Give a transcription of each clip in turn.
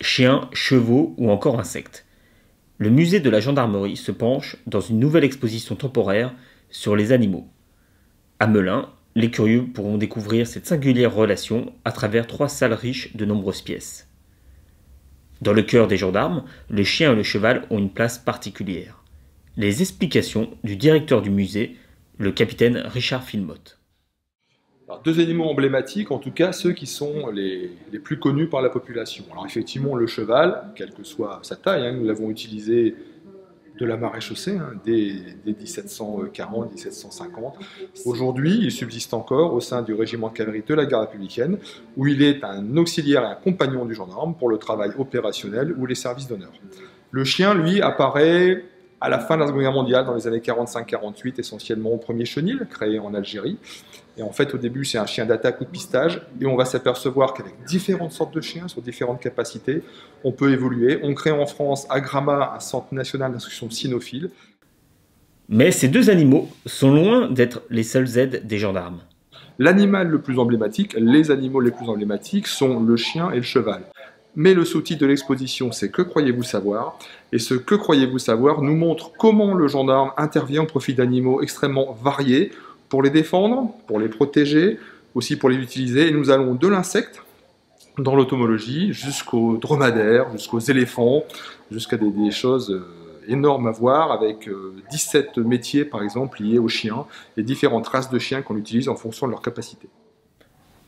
chiens, chevaux ou encore insectes. Le musée de la gendarmerie se penche dans une nouvelle exposition temporaire sur les animaux. À Melun, les curieux pourront découvrir cette singulière relation à travers 3 salles riches de nombreuses pièces. Dans le cœur des gendarmes, le chien et le cheval ont une place particulière. Les explications du directeur du musée, le capitaine Richard Filmotte. Alors, 2 animaux emblématiques, en tout cas ceux qui sont les plus connus par la population. Alors effectivement le cheval, quelle que soit sa taille, nous l'avons utilisé de la maréchaussée dès 1740-1750. Aujourd'hui, il subsiste encore au sein du régiment de cavalerie de la garde républicaine, où il est un auxiliaire et un compagnon du gendarme pour le travail opérationnel ou les services d'honneur. Le chien, lui, apparaît à la fin de la Seconde Guerre mondiale, dans les années 45-48, essentiellement au premier chenil, créé en Algérie. Et en fait, au début, c'est un chien d'attaque ou de pistage, et on va s'apercevoir qu'avec différentes sortes de chiens, sur différentes capacités, on peut évoluer. On crée en France, à Gramat, un centre national d'instruction cynophile. Mais ces 2 animaux sont loin d'être les seules aides des gendarmes. L'animal le plus emblématique, les animaux les plus emblématiques sont le chien et le cheval. Mais le sous-titre de l'exposition, c'est « Que croyez-vous savoir ?» Et ce « Que croyez-vous savoir » nous montre comment le gendarme intervient au profit d'animaux extrêmement variés pour les défendre, pour les protéger, aussi pour les utiliser. Et nous allons de l'insecte, dans l'automologie, jusqu'aux dromadaires, jusqu'aux éléphants, jusqu'à des choses énormes à voir, avec 17 métiers, par exemple, liés aux chiens, et différentes races de chiens qu'on utilise en fonction de leur capacité.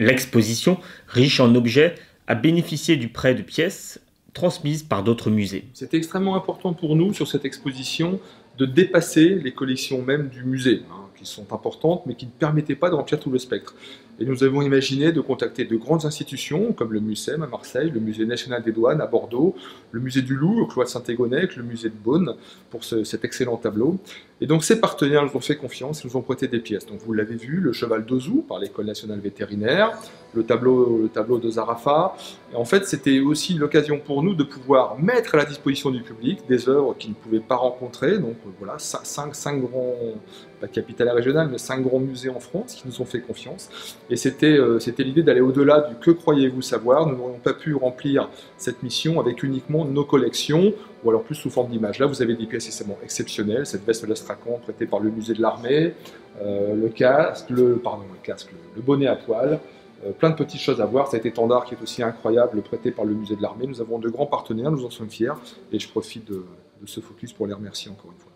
L'exposition, riche en objets, a bénéficié du prêt de pièces transmises par d'autres musées. C'était extrêmement important pour nous, sur cette exposition, de dépasser les collections même du musée, qui sont importantes, mais qui ne permettaient pas de remplir tout le spectre. Et nous avons imaginé de contacter de grandes institutions, comme le MUCEM à Marseille, le Musée national des douanes à Bordeaux, le Musée du Loup au Cloître Saint-Égonec, le Musée de Beaune, pour cet excellent tableau. Et donc ces partenaires nous ont fait confiance, ils nous ont prêté des pièces. Donc vous l'avez vu, le cheval d'Ozou, par l'École nationale vétérinaire, le tableau de Zarafa. Et en fait, c'était aussi l'occasion pour nous de pouvoir mettre à la disposition du public des œuvres qu'ils ne pouvaient pas rencontrer. Donc voilà, 5 grands, pas capitales régionales, mais 5 grands musées en France qui nous ont fait confiance. Et c'était l'idée d'aller au-delà du « Que croyez-vous savoir ?» Nous n'aurions pas pu remplir cette mission avec uniquement nos collections, ou alors plus sous forme d'images. Là, vous avez des pièces exceptionnelles, cette veste d'Astrakhan prêtée par le musée de l'armée, le bonnet à poil, plein de petites choses à voir, cet étendard qui est aussi incroyable, prêté par le musée de l'armée. Nous avons de grands partenaires, nous en sommes fiers, et je profite de ce focus pour les remercier encore une fois.